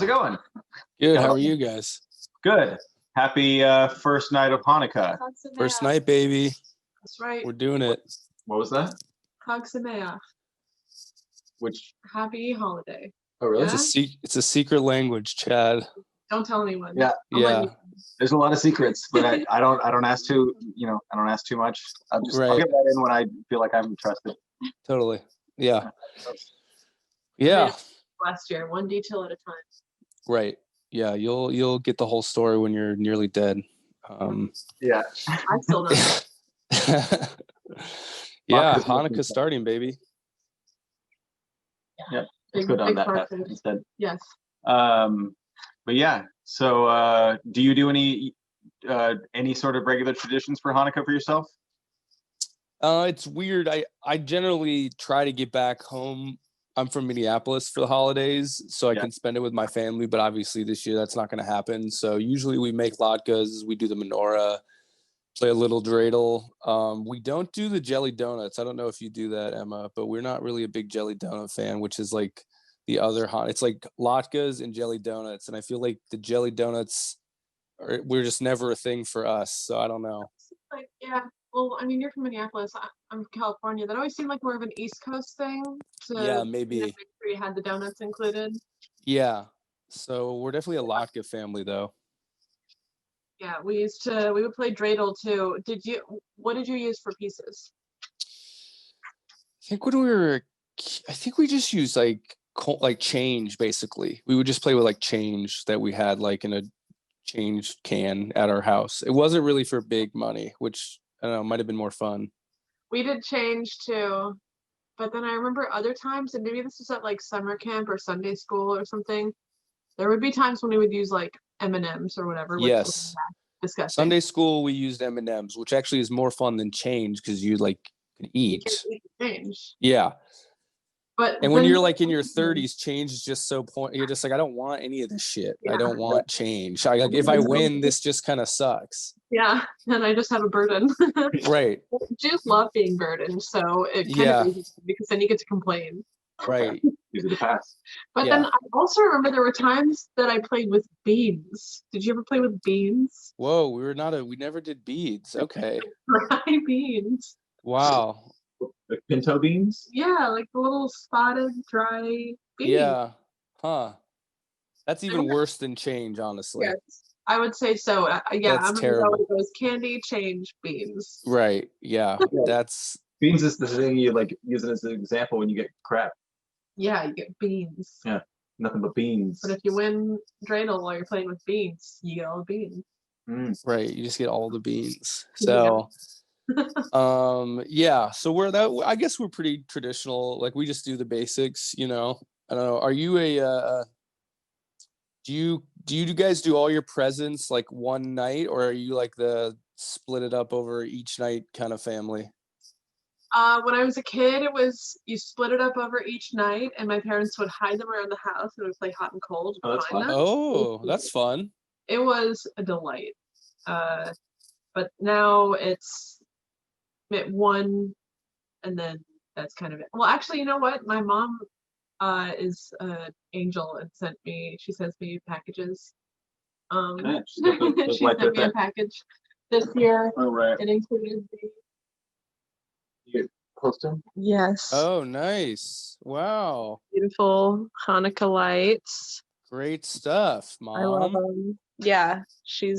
it going? Good. How are you guys? Good. Happy first night of Hanukkah. First night, baby. That's right. We're doing it. What was that? Chag Sameach. Which? Happy holiday. Oh, really? Yeah? It's a secret language, Chad. Don't tell anyone. Yeah. Yeah. There's a lot of secrets, but I don't ask too. I don't ask too much. I'll get that in when I feel like I'm trusted. Totally. Yeah. Yeah. Last year, one detail at a time. Right. Yeah. You'll get the whole story when you're nearly dead. Yeah. I still don't. Yeah. Hanukkah's starting, baby. Yeah. Let's go down that path instead. Yes. But yeah. So, do you do any sort of regular traditions for Hanukkah for yourself? It's weird. I generally try to get back home. I'm from Minneapolis for the holidays, so I can spend it with my family, but obviously this year that's not going to happen. So usually we make latkes, we do the menorah, play a little dreidel. We don't do the jelly donuts. I don't know if you do that, Emma, but we're not really a big jelly donut fan, which is like the other it's like latkes and jelly donuts, and I feel like the jelly donuts we're just never a thing for us, so I don't know. Like, yeah. Well, I mean, you're from Minneapolis. I'm from California. That always seemed like more of an East Coast thing. Yeah, maybe. Make sure you had the donuts included. Yeah. So we're definitely a latke family, though. Yeah, we would play dreidel too. What did you use for pieces? I think we just used like change, basically. We would just play with like change that we had like in a change can at our house. It wasn't really for big money, which I don't know, might have been more fun. We did change too, but then I remember other times, and maybe this was at like summer camp or Sunday school or something. There would be times when we would use like M&Ms or whatever. Yes. Disgusting. Sunday school we used M&Ms, which actually is more fun than change because you like can eat. You can eat change. Yeah. And when you're like in your 30s, change is just so you're just like, I don't want any of this shit. Yeah. I don't want change. If I win, this just kind of sucks. Yeah, and I just have a burden. Right. Jews love being burdened, so it kind of is, because then you get to complain. Right. These are the past. But then I also remember there were times that I played with beans. Did you ever play with beans? Whoa, we never did beads. Okay. Dry beans. Wow. Like pinto beans? Yeah, like the little spotted dry beans. Yeah. Huh. That's even worse than change, honestly. Yes, I would say so. Yeah, that's terrible. It was candy, change, beans. Right. Yeah. That's beans is the thing you like use it as an example when you get crap. Yeah, you get beans. Yeah, nothing but beans. But if you win dreidel while you're playing with beans, you get all the beans. Right. You just get all the beans. So. Yeah. So I guess we're pretty traditional. Like we just do the basics, I don't know. Are you do you guys do all your presents like one night, or are you like the split it up over each night kind of family? When I was a kid, it was you split it up over each night, and my parents would hide them around the house and would play hot and cold. Oh, that's fun. Oh, that's fun. It was a delight. But now it's at one, and then that's kind of it. Well, actually, you know what? My mom is an angel and she sends me packages. She sent me a package this year. Oh, right. It included You close to him? Yes. Oh, nice. Wow. Beautiful Hanukkah lights. Great stuff, Mom. I love them. Yeah, she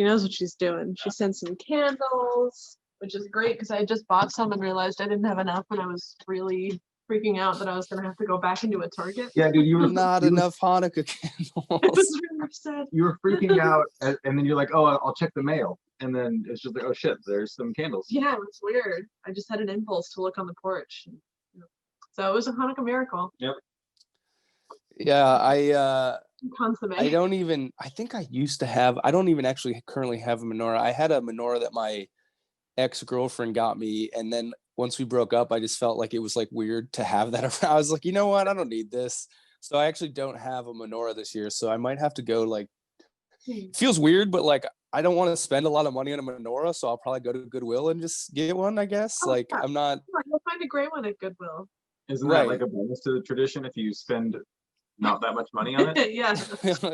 knows what she's doing. She sent some candles, which is great because I just bought some and realized I didn't have enough, and I was really freaking out that I was going to have to go back into a Target. Yeah, dude, you were not enough Hanukkah candles. I was really upset. You were freaking out, and then you're like, oh, I'll check the mail. And then it's just like, oh shit, there's some candles. Yeah, it was weird. I just had an impulse to look on the porch. So it was a Hanukkah miracle. Yep. Yeah, Consomme. I don't even actually currently have a menorah. I had a menorah that my ex-girlfriend got me, and then once we broke up, I just felt like it was like weird to have that around. I was like, you know what? I don't need this. So I actually don't have a menorah this year. So I might have to go it feels weird, but like I don't want to spend a lot of money on a menorah. So I'll probably go to Goodwill and just get one, I guess. I'm not. You'll find a gray one at Goodwill. Isn't that like a bonus to the tradition if you spend not that much money on it. Yeah.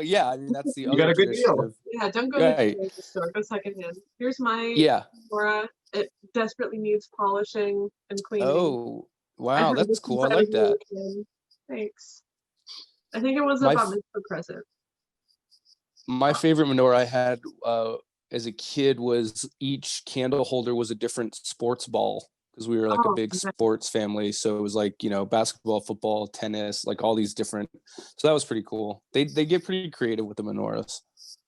Yeah, I mean that's the You other got a good tradition deal. of Yeah, don't go to right. the store. Go secondhand. Here's my Yeah. menorah. It desperately needs polishing and cleaning. Oh, I wow, heard that's this cool. I inside like of that. you. Thanks. I think it was My about f- mitzvah present. my favorite menorah I had as a kid was each candle holder was a different sports ball because we were like a Oh, big okay. sports family. So it was like, basketball, football, tennis, like all these different. So that was pretty cool. They get pretty creative with the menorahs.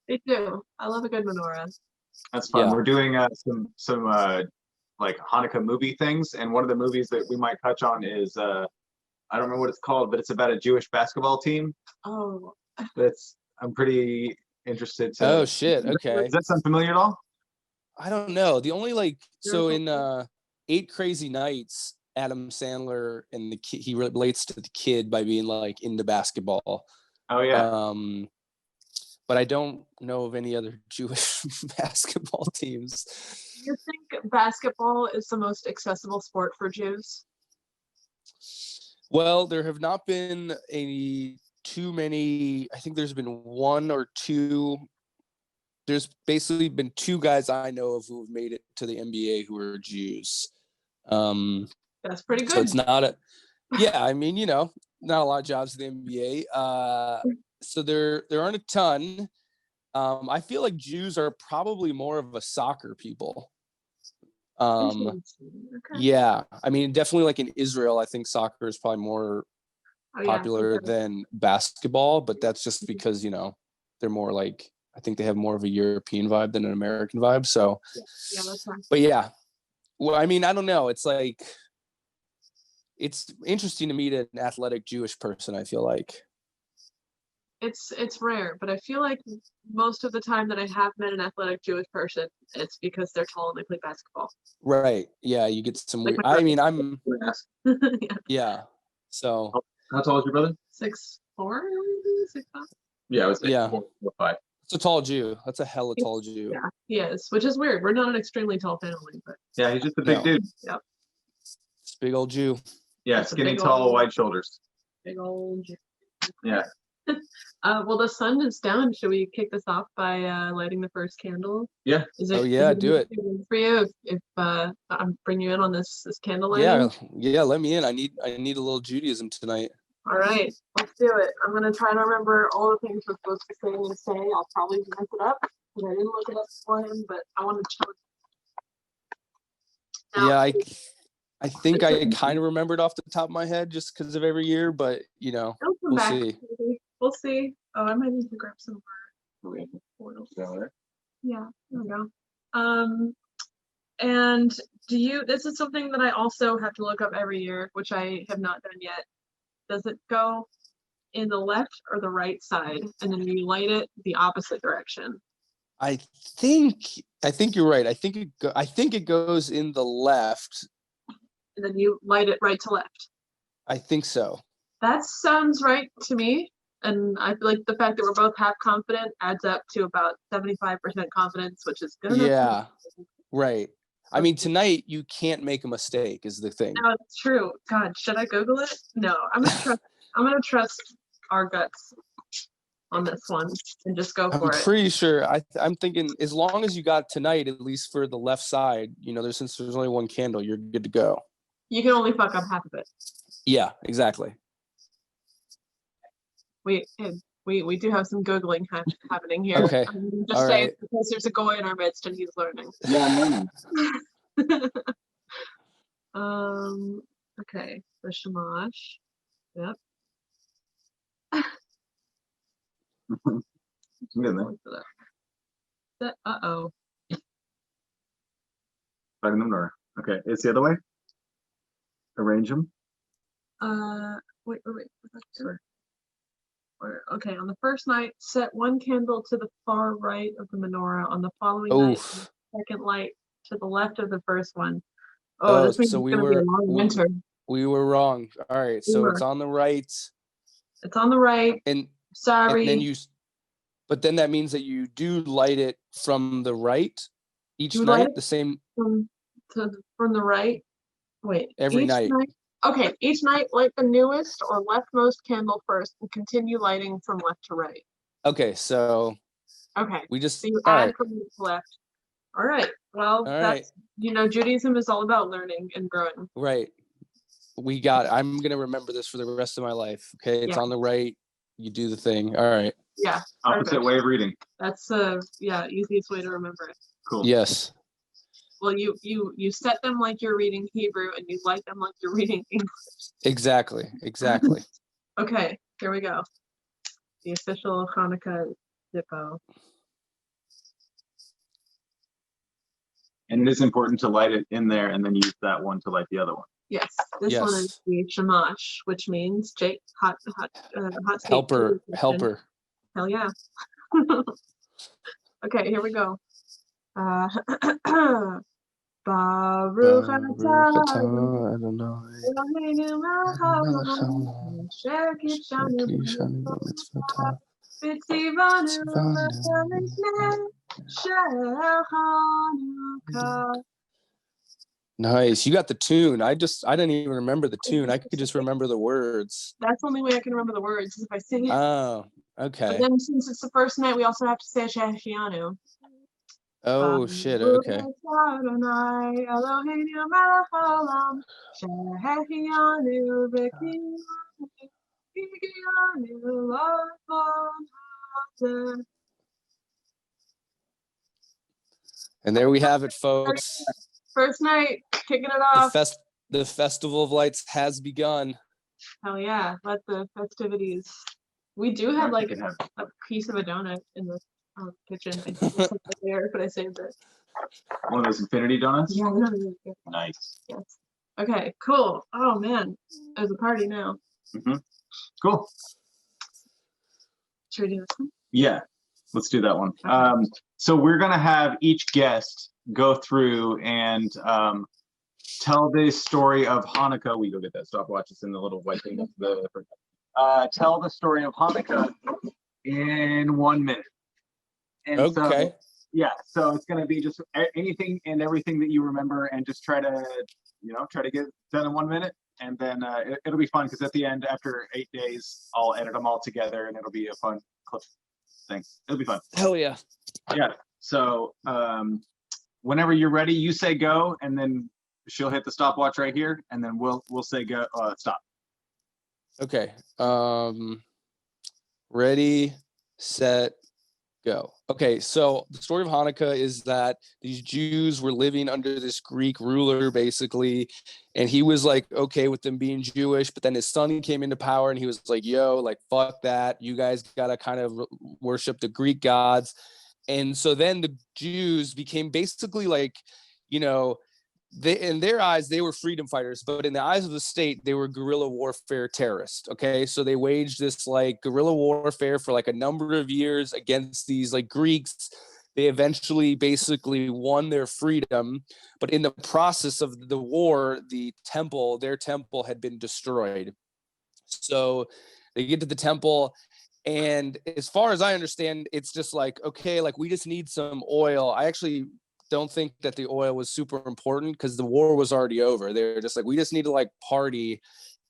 They do. I love a good menorah. That's fun. Yeah. We're doing some like Hanukkah movie things, and one of the movies that we might touch on is I don't remember what it's called, but it's about a Jewish basketball team. Oh, I'm pretty interested to. Oh shit. Okay. Does that sound familiar at all? I don't know. The only so Miracle in 8 Crazy Nights, Adam Sandler and the kid, he relates to the kid by being like into basketball. Oh yeah. But I don't know of any other Jewish basketball teams. do you think basketball is the most accessible sport for Jews? Well, there have not been too many. I think there's been one or two. There's basically been 2 guys I know of who have made it to the NBA who are Jews. That's pretty good. So it's not yeah, I mean, not a lot of jobs in the NBA. So there aren't a ton. I feel like Jews are probably more of a soccer people. Okay. Yeah, I mean, definitely like in Israel, I think soccer is probably more popular than basketball, but that's just because, they're more like, I think they have more of a European vibe than an American vibe. So, yeah, that's right. but yeah, well, I mean, I don't know. It's like, it's interesting to meet an athletic Jewish person, I feel like. It's rare, but I feel like most of the time that I have met an athletic Jewish person, it's because they're tall and they play basketball. Right. Yeah, you get some Like weird. my I mean, I'm yeah. yeah. So How tall is your brother? 6'4", 6'5". Yeah, I was Yeah. 4 or 5. it's a tall Jew. That's a hella tall Jew. Yeah, he is, which is weird. We're not an extremely tall family, but Yeah, he's just a big No. dude. yep, It's a big old Jew. Yeah, That's a skinny, big tall, old- wide shoulders. big old. Yeah. Well, the sun is down. Should we kick this off by lighting the first candle? Yeah. Oh, yeah, do it. For you, if I'm bring you in on this candle lighting. Yeah. Let me in. I need a little Judaism tonight. All right, let's do it. I'm gonna try to remember all the things we're supposed to say and say. I'll probably mess it up because I didn't look it up beforehand, but I want to challenge. Yeah, I think I kind of remembered off the top of my head just because of every year, but we'll see. Maybe. We'll see. Oh, I might need to grab some more. Yeah, there we go. And this is something that I also have to look up every year, which I have not done yet. Does it go in the left or the right side? And then you light it the opposite direction. I think you're right. I think it goes in the left. And then you light it right to left. I think so. That sounds right to me. And I feel like the fact that we're both half confident adds up to about 75% confidence, which is good enough. Yeah, right. I mean, tonight you can't make a mistake is the thing. No, it's true. God, should I Google it? No, I'm gonna trust our guts on this one and just go for it. I'm pretty sure. I'm thinking as long as you got tonight, at least for the left side, since there's only one candle, you're good to go. You can only fuck up half of it. Yeah, exactly. We do have some Googling happening here. Okay. I'm just saying because there's a guy in our midst and he's learning. Yeah, Okay, the shamash. Yep. Uh-oh. Okay, it's the other way. Arrange them. Wait. Sorry. Okay, on the first night, set one candle to the far right of the menorah. On the following night, second light to the left of the first one. Oh, this means so it's going to be a long winter. We were wrong. All right, so it's on the right. It's on the right. And sorry. And then but then that means that you do light it from the right each night, the same from the right. Wait, every night. Okay, each night light the newest or leftmost candle first and continue lighting from left to right. Okay, so Okay, we just so you all add right. from right to left. All right, well, All right. that's, Judaism is all about learning and growing. Right. I'm gonna remember this for the rest of my life. Okay, it's Yeah. on the right. You do the thing. All right. Yeah, Opposite perfect. way of reading. That's easiest way to remember it. Cool. Yes. Well, you set them like you're reading Hebrew and you light them like you're reading English. Exactly. Okay, here we go. The official Hanukkah Zippo. And it is important to light it in there and then use that one to light the other one. Yes, this one is the Shamash, which means Jake, hot steak. Helper. Hell yeah. Okay, here we go. Baruch atah Adonai Eloheinu melech haolam asher kidshanu b'mitzvotav v'tzivanu b'lifnei shel Hanukkah. Nice. You got the tune. I didn't even remember the tune. I could just remember the words. That's the only way I can remember the words is if I sing it. Oh, okay. But then since it's the first night, we also have to say Shehechianu. Oh shit. Okay. Adonai Eloheinu melech haolam Shehechianu v'Kiyanu l'Avon. And there we have it, folks. First night, kicking it off. The festival of lights has begun. Hell yeah, let the festivities. We do have like a piece of a donut in the kitchen. I didn't put it there, but I saved it. One of those infinity donuts? Yeah, Nice. yes. Okay, cool. Oh man, there's a party now. Mm-hmm. Cool. Should we do this one? Yeah, let's do that one. So we're gonna have each guest go through and tell the story of Hanukkah. We go get that stopwatch. It's in the little white thing. Tell the story of Hanukkah in 1 minute. And okay. So it's gonna be just anything and everything that you remember, and just try to get done in 1 minute. And then it'll be fun because at the end, after 8 days, I'll edit them all together, and it'll be a fun clip thing. It'll be fun. Hell yeah. Yeah. So whenever you're ready, you say go, and then she'll hit the stopwatch right here, and then we'll say go. Stop. Okay. Ready, set, go. Okay, so the story of Hanukkah is that these Jews were living under this Greek ruler, basically, and he was like okay with them being Jewish, but then his son came into power, and he was like, yo, like, fuck that. You guys gotta kind of worship the Greek gods. And so then the Jews became basically like, in their eyes, they were freedom fighters, but in the eyes of the state, they were guerrilla warfare terrorists. Okay. So they waged this like guerrilla warfare for like a number of years against these like Greeks. They eventually basically won their freedom, but in the process of the war, their temple had been destroyed. So they get to the temple, and as far as I understand, it's just like, okay, like we just need some oil. I actually don't think that the oil was super important because the war was already over. They're just like, we just need to like party.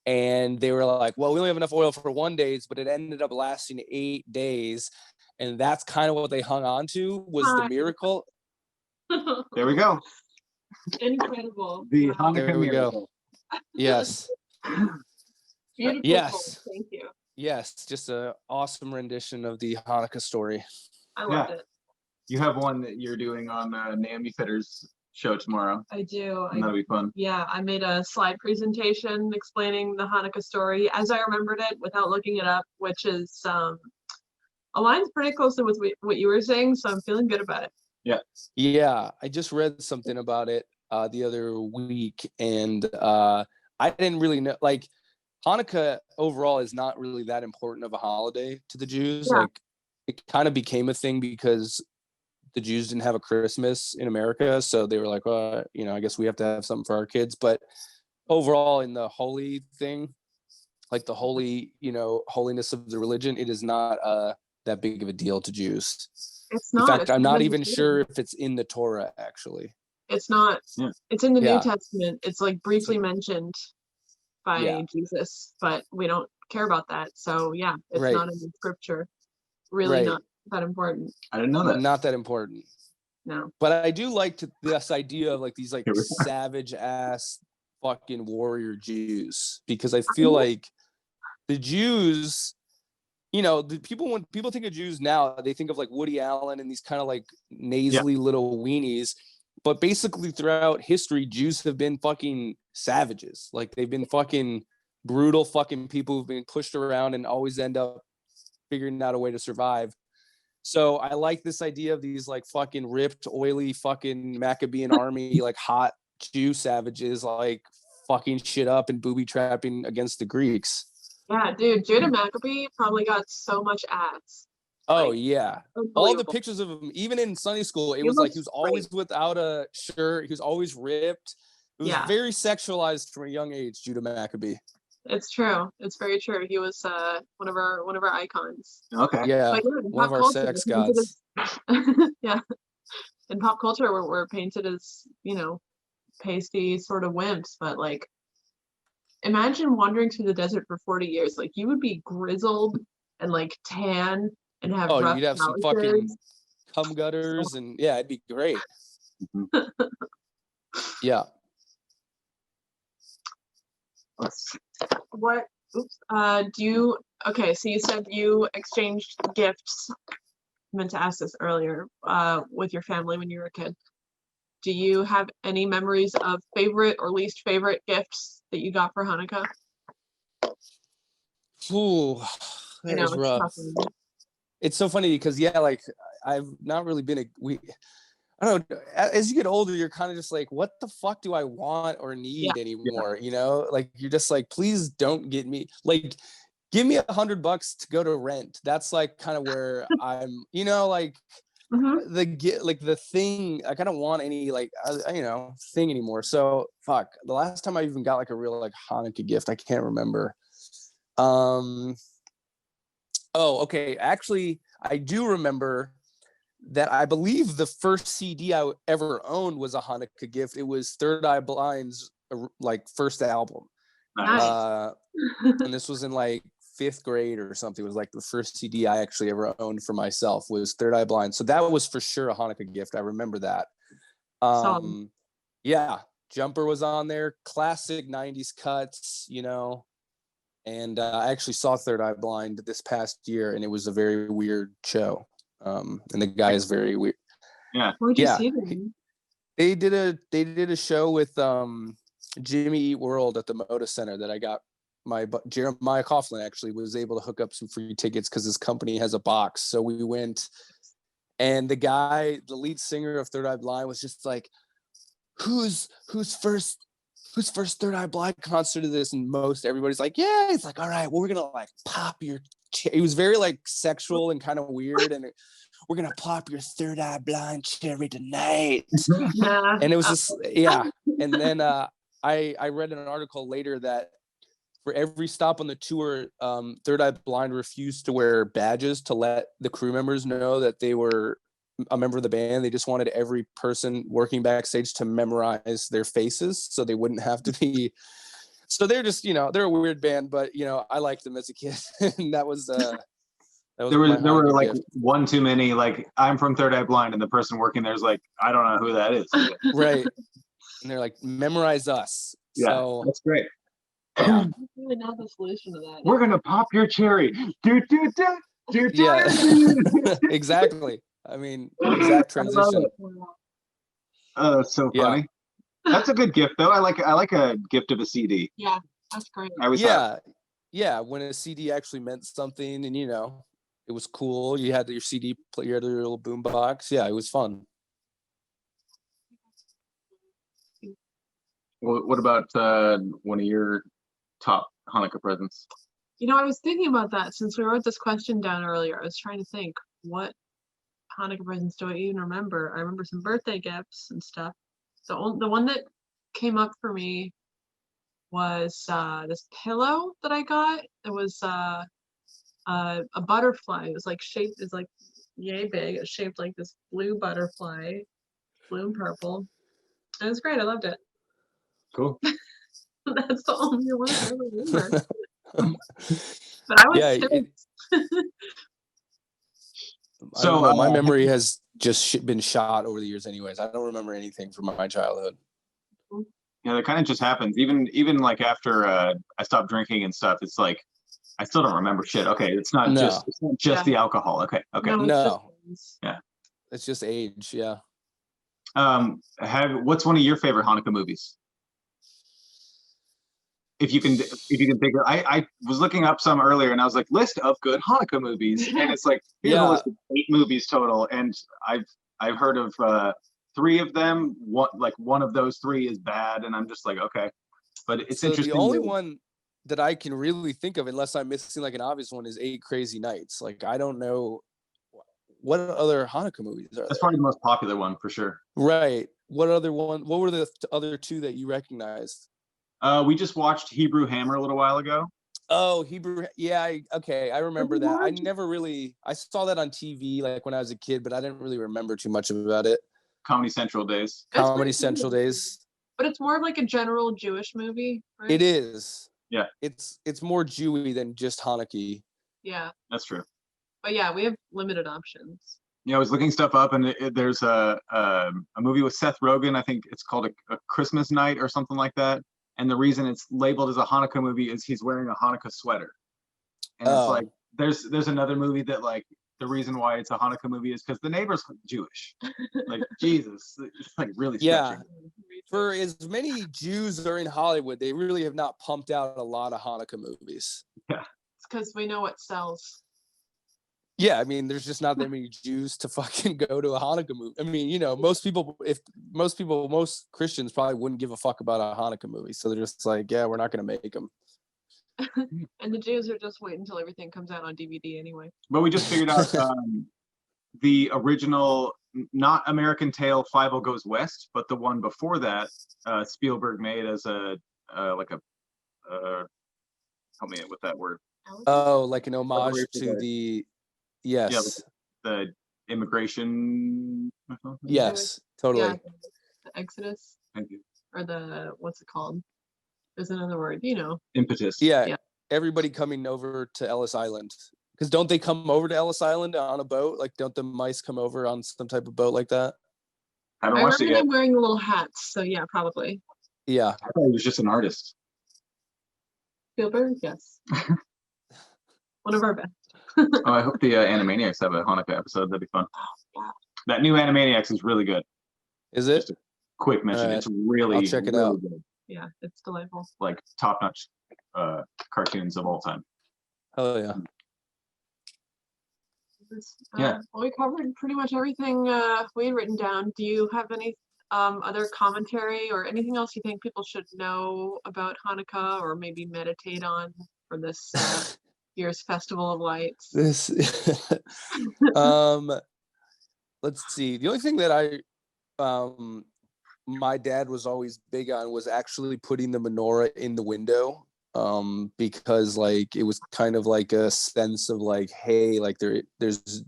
And they were like, well, we only have enough oil for 1 day, but it ended up lasting 8 days. And that's kind of what they hung on to was the miracle. There we go. Incredible. The Hanukkah There we miracle. go. Yes. Beautiful. Yes. Thank you. Yes. Just an awesome rendition of the Hanukkah story. I loved it. You have one that you're doing on Naomi Fitter's show tomorrow. I do. And that'll be fun. Yeah, I made a slide presentation explaining the Hanukkah story as I remembered it without looking it up, which is aligns pretty closely with what you were saying, so I'm feeling good about it. Yeah. Yeah, I just read something about it the other week, and I didn't really know. Like, Hanukkah overall is not really that important of a holiday to the Jews. Yeah. Like, it kind of became a thing because the Jews didn't have a Christmas in America, so they were like, well, I guess we have to have something for our kids. But overall, in the holy thing, like the holy, holiness of the religion, it is not that big of a deal to Jews. It's not. In fact, I'm not even sure if it's in the Torah, actually. It's not. Yeah. It's in the New Testament. It's like briefly mentioned. by Yeah. Jesus, but we don't care about that. So yeah, it's Right. not in the scripture. Really Right. not that important. I didn't know that. Not that important. No. But I do like this idea of like these like Here we are. savage ass fucking warrior Jews, because I feel like the Jews, you know, the people, when people think of Jews now, they think of like Woody Allen and these kind of like nasally little weenies. But basically throughout history, Jews have been fucking savages. Like they've been fucking brutal fucking people who've been pushed around and always end up figuring out a way to survive. So I like this idea of these like fucking ripped, oily fucking Maccabean army, like hot Jew savages, like fucking shit up and booby trapping against the Greeks. Yeah, dude, Judah Maccabee probably got so much ass. Oh Like, yeah. All the unbelievable. pictures of him, even in Sunday school, it He was like looks he was always without a shirt. He was always ripped. It was Yeah. very sexualized from a young age, Judah Maccabee. It's true. It's very true. He was one of our icons. Okay. Yeah, But yeah, in one of pop our culture, sex we're painted gods. as- yeah. In pop culture, we're painted as, you know, pasty sort of wimps, but like imagine wandering through the desert for 40 years. Like you would be grizzled and like tan and have Oh, rough you'd have some fucking calluses. cum gutters, and yeah, it'd be great. Mhm. Yeah. What do you okay, so you said you exchanged gifts. I meant to ask this earlier, with your family when you were a kid. Do you have any memories of favorite or least favorite gifts that you got for Hanukkah? Ooh, You that know, is it's rough. tough. It's so funny because yeah, like I've not really been I don't know, as you get older, you're kind of just like, what the fuck do I want or need anymore? You know, like you're just like, please don't get me, like, give me $100 to go to rent. That's like kind of where I'm, you know, like Mhm. the thing, I kind of want any like, you know, thing anymore. So fuck, the last time I even got like a real like Hanukkah gift, I can't remember. Oh, okay. Actually, I do remember that I believe the first CD I ever owned was a Hanukkah gift. It was Third Eye Blind's like first album. Nice. And this was in like 5th grade or something. It was like the first CD I actually ever owned for myself was Third Eye Blind. So that was for sure a Hanukkah gift. I remember that. Solid. Yeah, Jumper was on there, classic 90s cuts, you know. And I actually saw Third Eye Blind this past year, and it was a very weird show. And the guy is very weird. Yeah. Where'd you Yeah. see them? They did a show with Jimmy Eat World at the Moda Center that I got. Jeremiah Coughlin actually was able to hook up some free tickets because his company has a box. So we went, and the guy, the lead singer of Third Eye Blind, was just like, who's first Third Eye Blind concert of this? And most everybody's like, yeah. It's like, all right, well, we're gonna like pop your. He was very like sexual and kind of weird, and we're gonna pop your Third Eye Blind cherry tonight. Yeah. And it was just yeah. And then I read in an article later that for every stop on the tour, Third Eye Blind refused to wear badges to let the crew members know that they were a member of the band. They just wanted every person working backstage to memorize their faces so they wouldn't have to be. So they're just, you know, they're a weird band, but you know, I liked them as a kid. And that was there were like gift. One too many, like, I'm from Third Eye Blind, and the person working there is like, I don't know who that is. Right. And they're like, memorize us. Yeah, so that's great. Yeah. I don't really know the solution to that. We're gonna pop your cherry. Yeah. Exactly. I mean, exact transition. Oh, that's so funny. Yeah. That's a good gift though. I like a gift of a CD. Yeah, that's great. Yeah, when a CD actually meant something, and you know, it was cool. You had your CD player, you had your little boom box. Yeah, it was fun. What about one of your top Hanukkah presents? You know, I was thinking about that since we wrote this question down earlier. I was trying to think, what Hanukkah presents do I even remember? I remember some birthday gifts and stuff. The one that came up for me was this pillow that I got. It was a butterfly. It was like shaped, it's like yay big. It's shaped like this blue butterfly, blue and purple. And it was great. I loved it. Cool. That's the only one I remember. But I was Yeah, six. I don't know. My So, memory has just been shot over the years anyways. I don't remember anything from my childhood. yeah, that kind of just happens. Even like after I stopped drinking and stuff, it's like I still don't remember shit. Okay, it's not No. just the alcohol. Okay. No, it's No. just It's just age. Yeah. What's one of your favorite Hanukkah movies? If you can think of, I was looking up some earlier and I was like, list of good Hanukkah movies, and it's like here's a Yeah. list of 8 movies total, and I've heard of 3 of them. One of those 3 is bad, and I'm just like, okay, but it's So the interesting. only one that I can really think of, unless I'm missing like an obvious one, is 8 Crazy Nights. Like I don't know what other Hanukkah movies are That's there. probably the most popular one for sure. Right. What other one? What were the other 2 that you recognized? We just watched Hebrew Hammer a little while ago. Oh, Hebrew. Yeah. Okay. I remember that. I What? never really, I saw that on TV like when I was a kid, but I didn't really remember too much about it. Comedy Central days. It's Comedy pretty Central good. days. But it's more of like a general Jewish movie, right? It is. Yeah. It's more Jewy than just Hanukkah. Yeah. That's true. But yeah, we have limited options. Yeah, I was looking stuff up, and there's a movie with Seth Rogen. I think it's called a Christmas Night or something like that. And the reason it's labeled as a Hanukkah movie is he's wearing a Hanukkah sweater. And it's like there's another movie that like the reason why it's a Hanukkah movie is because the neighbor's Jewish. Like Jesus, it's like really Yeah. stretching. For as many Jews are in Hollywood, they really have not pumped out a lot of Hanukkah movies. Yeah. It's because we know what sells. Yeah, I mean, there's just not that many Jews to fucking go to a Hanukkah movie. I mean, you know, most Christians probably wouldn't give a fuck about a Hanukkah movie. So they're just like, yeah, we're not going to make them. And the Jews are just waiting until everything comes out on DVD anyway. But we just figured out the original, not American Tail 5 Goes West, but the one before that, Spielberg made as a help me with that word. Oh, like an homage to the, yes. Yeah, the immigration. Yes, totally. Yeah, the Exodus. Thank you. Or the, what's it called? There's another word, you know. Impetus. Yeah. Everybody coming over to Ellis Island. Because don't they come over to Ellis Island on a boat? Like, don't the mice come over on some type of boat like that? I remember them wearing the little hats, so yeah, probably. Yeah. I thought he was just an artist. Spielberg, yes. One of our best. Oh, I hope the Animaniacs have a Hanukkah episode. That'd be fun. Yeah. That new Animaniacs is really good. Is it? Just a quick mention. Right. It's really, I'll check it really out. good. Yeah, it's delightful. Like top-notch cartoons of all time. Oh yeah. Yeah. Well, we covered pretty much everything we had written down. Do you have any other commentary or anything else you think people should know about Hanukkah or maybe meditate on for this year's Festival of Lights? This let's see. The only thing that my dad was always big on was actually putting the menorah in the window, because like it was kind of like a sense of like, hey, like there's,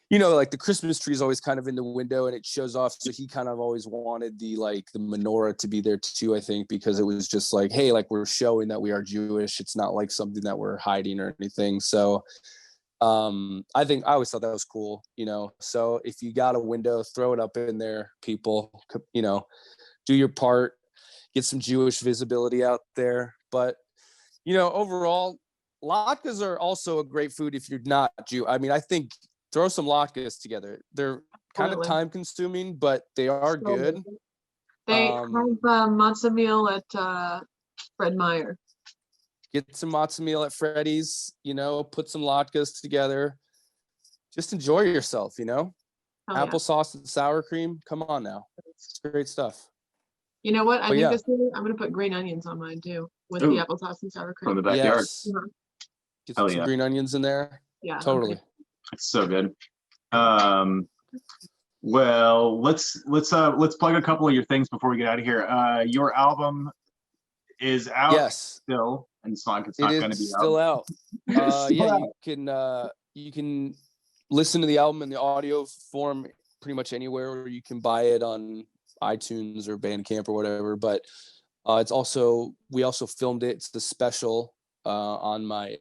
you know, like the Christmas tree is always kind of in the window and it shows off. So he kind of always wanted the menorah to be there too, I think, because it was just like, hey, like we're showing that we are Jewish. It's not like something that we're hiding or anything. So I think I always thought that was cool, you know. So if you got a window, throw it up in there, people, you know, do your part, get some Jewish visibility out there. But, you know, overall, latkes are also a great food if you're not Jew. I mean, I think throw some latkes together. They're kind of time consuming, but they are good. They have matzah meal at Fred Meyer. Get some matzah meal at Freddy's, you know, put some latkes together. Just enjoy yourself, you know. Applesauce and sour cream. Come on now. It's great stuff. You know what? I think this year I'm going to put green onions on mine too with the applesauce and sour cream. From the backyard. Yes. Get some green onions in there. Yeah. Totally. Okay. It's so good. Well, let's plug a couple of your things before we get out of here. Your album is out still, and it's not going to be still out. You can listen to the album in the audio form pretty much anywhere, or you can buy it on iTunes or Bandcamp or whatever. But We also filmed it. It's the special on my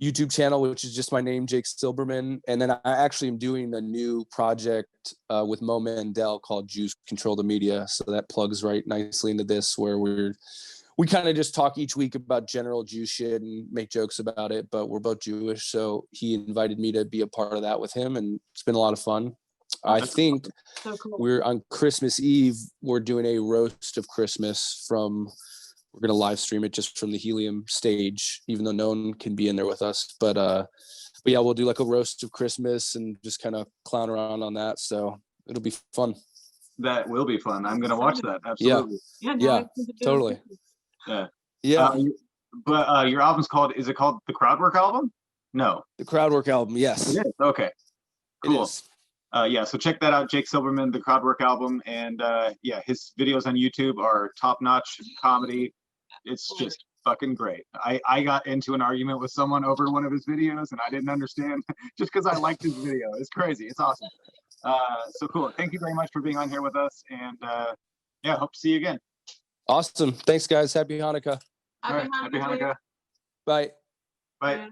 YouTube channel, which is just my name, Jake Silberman. And then I actually am doing a new project with Mo Mandel called Jews Control the Media. So that plugs right nicely into this, where we kind of just talk each week about general Jew shit and make jokes about it, but we're both Jewish. So he invited me to be a part of that with him, and it's been a lot of fun. I think So cool. we're on Christmas Eve, we're doing a roast of Christmas we're going to live stream it just from the Helium stage, even though no one can be in there with us. But yeah, we'll do like a roast of Christmas and just kind of clown around on that. So it'll be fun. That will be fun. I'm going to watch that. Absolutely. Yeah, totally. Yeah. Yeah. But your album's is it called the Crowdwork album? No. The Crowdwork album. Yes. It is. Okay. Cool. It is. Yeah, so check that out, Jake Silberman, the Crowdwork album, and yeah, his videos on YouTube are top-notch comedy. It's just fucking great. I got into an argument with someone over one of his videos, and I didn't understand just because I liked his video. It's crazy. It's awesome. So cool. Thank you very much for being on here with us, and yeah, hope to see you again. Awesome. Thanks, guys. Happy Hanukkah. All right. Happy Hanukkah. Bye. Bye.